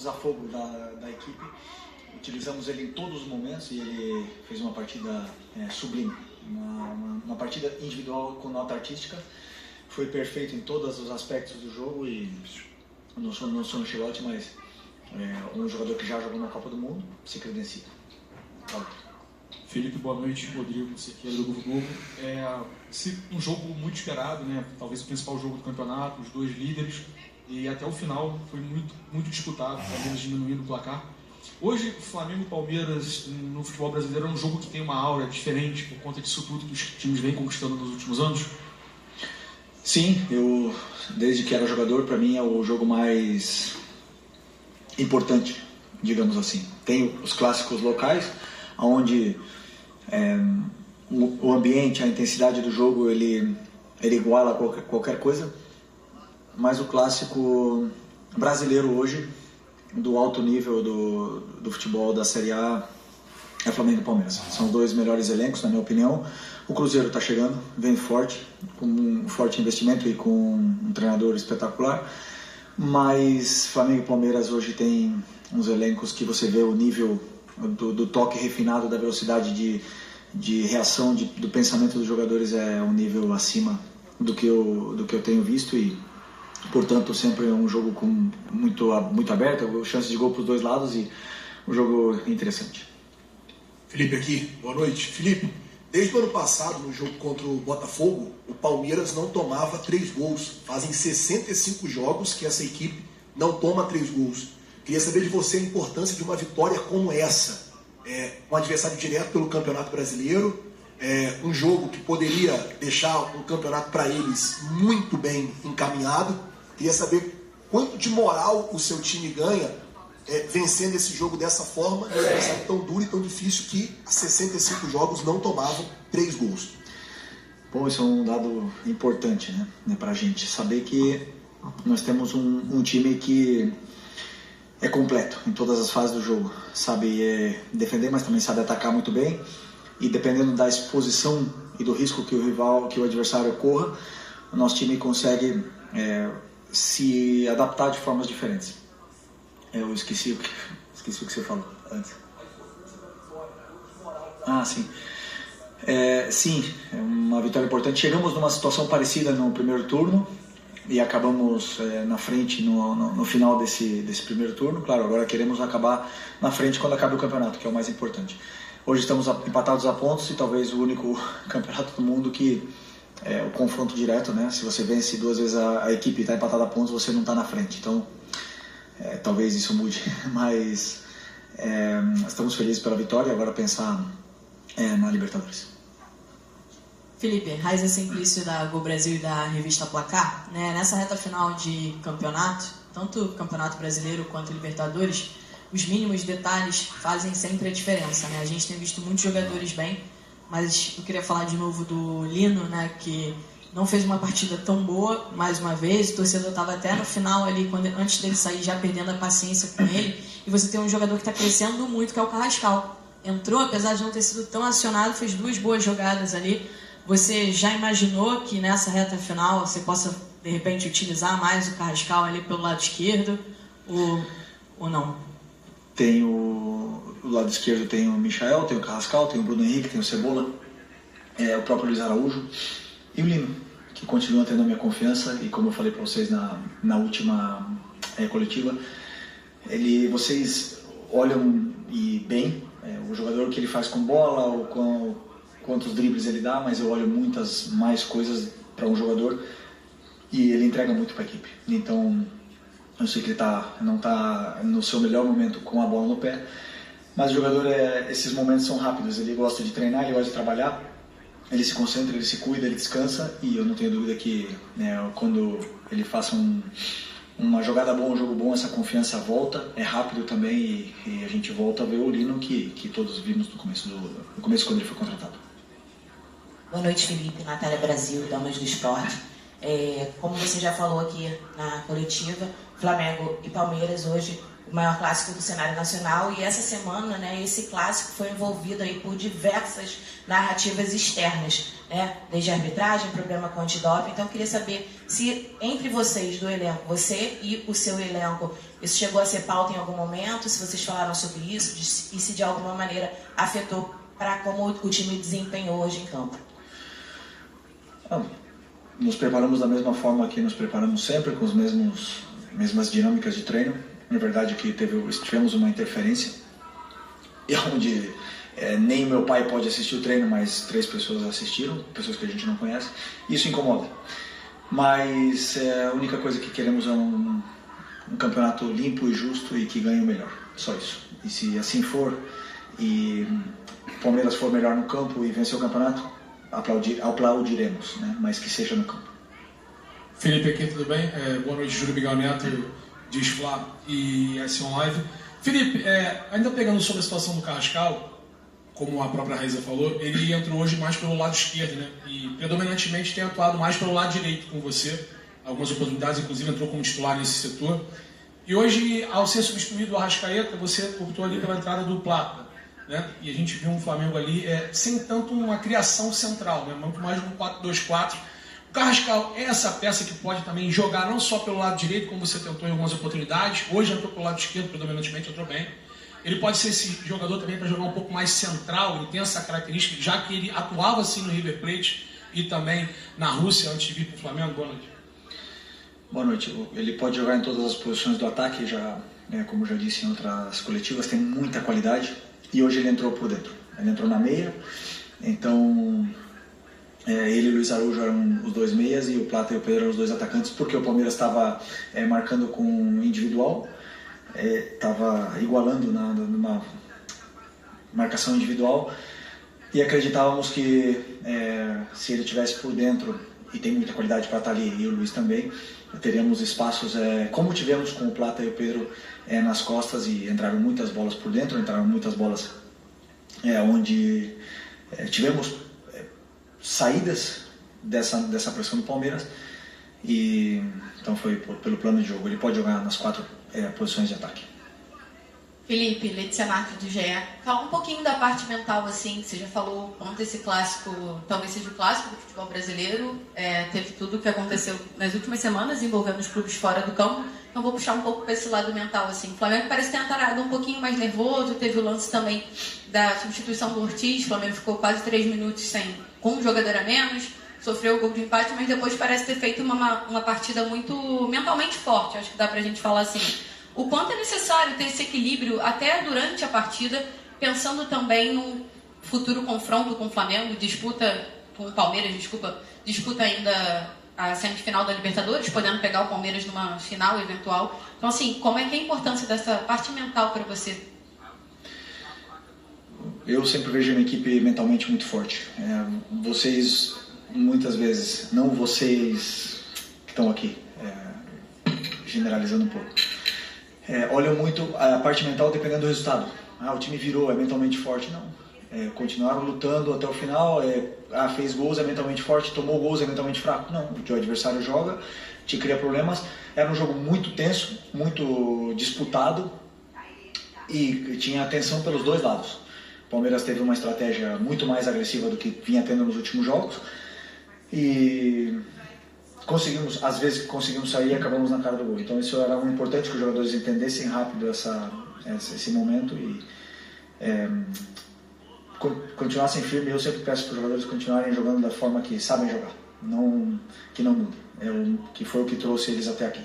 desafogo da equipe. Utilizamos ele em todos os momentos e ele fez uma partida sublime. Uma partida individual com nota artística. Foi perfeito em todos os aspectos do jogo e não sou Ancelotti, mas um jogador que já jogou na Copa do Mundo se credencia. Felipe, boa noite. Rodrigo, Sequeira do Grupo Globo. Um jogo muito esperado, né? Talvez o principal jogo do campeonato, os dois líderes, e até o final foi muito disputado, Palmeiras diminuindo o placar. Hoje, Flamengo e Palmeiras no futebol brasileiro é um jogo que tem uma aura diferente por conta disso tudo que os times vêm conquistando nos últimos anos? Sim, eu desde que era jogador, para mim é o jogo mais importante, digamos assim. Tem os clássicos locais, onde o ambiente, a intensidade do jogo, ele iguala qualquer coisa, mas o clássico brasileiro hoje, do alto nível do futebol da Série A, é Flamengo e Palmeiras. São os dois melhores elencos, na minha opinião. O Cruzeiro está chegando, vem forte, com um forte investimento e com um treinador espetacular, mas Flamengo e Palmeiras hoje tem uns elencos que você vê o nível do toque refinado, da velocidade de reação, do pensamento dos jogadores é um nível acima do que eu tenho visto e, portanto, sempre é um jogo muito aberto, chances de gol para os dois lados e um jogo interessante. Felipe aqui, boa noite. Felipe, desde o ano passado, no jogo contra o Botafogo, o Palmeiras não tomava 3 gols. Fazem 65 jogos que essa equipe não toma 3 gols. Queria saber de você a importância de uma vitória como essa. Um adversário direto pelo Campeonato Brasileiro, um jogo que poderia deixar o campeonato para eles muito bem encaminhado. Queria saber quanto de moral o seu time ganha vencendo esse jogo dessa forma, um adversário tão duro e tão difícil que há 65 jogos não tomavam 3 gols. Bom, isso é um dado importante, né, para a gente saber que nós temos um time que é completo em todas as fases do jogo, sabe defender, mas também sabe atacar muito bem, e dependendo da exposição e do risco que o adversário corra, o nosso time consegue se adaptar de formas diferentes. Eu esqueci o que você falou antes. Sim. Sim, é uma vitória importante. Chegamos numa situação parecida no primeiro turno e acabamos na frente no final desse primeiro turno. Claro, agora queremos acabar na frente quando acabe o campeonato, que é o mais importante. Hoje estamos empatados a pontos e talvez o único campeonato do mundo que o confronto direto, né? Se você vence 2 vezes a equipe e está empatada a pontos, você não está na frente. Então, talvez isso mude, mas estamos felizes pela vitória e agora pensar na Libertadores. Felipe, Raiza Simplício da Gol Brasil e da revista Placar, né? Nessa reta final de campeonato, tanto o Campeonato Brasileiro quanto o Libertadores, os mínimos detalhes fazem sempre a diferença, né? A gente tem visto muitos jogadores bem, mas eu queria falar de novo do Lino, né? Que não fez uma partida tão boa, mais uma vez, o torcedor estava até no final ali, antes dele sair, já perdendo a paciência com ele, e você tem um jogador que está crescendo muito, que é o Carrascal. Entrou, apesar de não ter sido tão acionado, fez 2 boas jogadas ali. Você já imaginou que nessa reta final você possa, de repente, utilizar mais o Carrascal ali pelo lado esquerdo, ou não? Tem o lado esquerdo, tem o Michael, tem o Carrascal, tem o Bruno Henrique, tem o Cebola, o próprio Luiz Araújo e o Lino, que continua tendo a minha confiança. E como eu falei para vocês na última coletiva, vocês olham bem o jogador, que ele faz com bola, quantos dribles ele dá, mas eu olho muitas mais coisas para um jogador e ele entrega muito para a equipe. Então eu sei que ele não está no seu melhor momento com a bola no pé, mas o jogador, esses momentos são rápidos, ele gosta de treinar, ele gosta de trabalhar, ele se concentra, ele se cuida, ele descansa, e eu não tenho dúvida que quando ele faça uma jogada boa, um jogo bom, essa confiança volta, é rápido também, e a gente volta a ver o Lino que todos vimos no começo quando ele foi contratado. Boa noite, Felipe. Natália Brasil, Damas do Esporte. Como você já falou aqui na coletiva, Flamengo e Palmeiras hoje o maior clássico do cenário nacional, e essa semana, né, esse clássico foi envolvido aí por diversas narrativas externas, né, desde a arbitragem, problema com antidoping. Então eu queria saber se entre vocês do elenco, você e o seu elenco, isso chegou a ser pauta em algum momento, se vocês falaram sobre isso e se de alguma maneira afetou para como o time desempenhou hoje em campo. Nos preparamos da mesma forma que nos preparamos sempre, com as mesmas dinâmicas de treino. Na verdade, que tivemos uma interferência, onde nem meu pai pode assistir o treino, mas 3 pessoas assistiram, pessoas que a gente não conhece. Isso incomoda. Mas a única coisa que queremos é um campeonato limpo e justo e que ganhe o melhor. Só isso. E se assim for, e o Palmeiras for melhor no campo e vencer o campeonato, aplaudiremos, né? Mas que seja no campo. Felipe aqui, tudo bem? Boa noite, Júlio Miguel Neto, Diz Flá e S1 Live. Felipe, ainda pegando sobre a situação do Carrascal, como a própria Raíza falou, ele entrou hoje mais pelo lado esquerdo, né? E predominantemente tem atuado mais pelo lado direito com você. Algumas oportunidades, inclusive, entrou como titular nesse setor. E hoje, ao ser substituído o Arrascaeta, você optou ali pela entrada do Plata, né? E a gente viu um Flamengo ali sem tanto uma criação central, né? Muito mais um 4-2-4. O Carrascal é essa peça que pode também jogar não só pelo lado direito, como você tentou em algumas oportunidades. Hoje entrou pelo lado esquerdo, predominantemente entrou bem. Ele pode ser esse jogador também para jogar um pouco mais central, ele tem essa característica, já que ele atuava assim no River Plate e também na Rússia antes de vir para o Flamengo. Boa noite. Boa noite. Ele pode jogar em todas as posições do ataque, como já disse em outras coletivas, tem muita qualidade. E hoje ele entrou por dentro. Ele entrou na meia, então ele e o Luiz Araújo eram os 2 meias e o Plata e o Pedro eram os 2 atacantes, porque o Palmeiras estava marcando com individual, estava igualando numa marcação individual, e acreditávamos que se ele estivesse por dentro, e tem muita qualidade para estar ali, e o Luiz também, teríamos espaços, como tivemos com o Plata e o Pedro nas costas, e entraram muitas bolas por dentro, entraram muitas bolas onde tivemos saídas dessa pressão do Palmeiras, e então foi pelo plano de jogo. Ele pode jogar nas 4 posições de ataque. Felipe, Letícia Marques do GE. Fala um pouquinho da parte mental, assim, que você já falou quanto esse clássico, talvez seja o clássico do futebol brasileiro, teve tudo o que aconteceu nas últimas semanas envolvendo os clubes fora do campo, então vou puxar um pouco para esse lado mental, assim. O Flamengo parece ter entrado um pouquinho mais nervoso, teve o lance também da substituição do Ortiz, o Flamengo ficou quase 3 minutos com um jogador a menos, sofreu o gol de empate, mas depois parece ter feito uma partida muito mentalmente forte, acho que dá pra gente falar assim. O quanto é necessário ter esse equilíbrio até durante a partida, pensando também num futuro confronto com o Flamengo, disputa com o Palmeiras, disputa ainda a semifinal da Libertadores, podendo pegar o Palmeiras numa final eventual. Então, assim, como é que é a importância dessa parte mental para você? Eu sempre vejo uma equipe mentalmente muito forte. Vocês, muitas vezes, não vocês que estão aqui, generalizando um pouco, olham muito a parte mental dependendo do resultado. O time virou, é mentalmente forte. Não. Continuaram lutando até o final, fez gols, é mentalmente forte, tomou gols, é mentalmente fraco. Não, o adversário joga, te cria problemas. Era um jogo muito tenso, muito disputado e tinha tensão pelos 2 lados. O Palmeiras teve uma estratégia muito mais agressiva do que vinha tendo nos últimos jogos e às vezes conseguimos sair e acabamos na cara do gol. Então isso era muito importante, que os jogadores entendessem rápido esse momento e continuassem firmes. Eu sempre peço para os jogadores continuarem jogando da forma que sabem jogar, que não mudem. Que foi o que trouxe eles até aqui.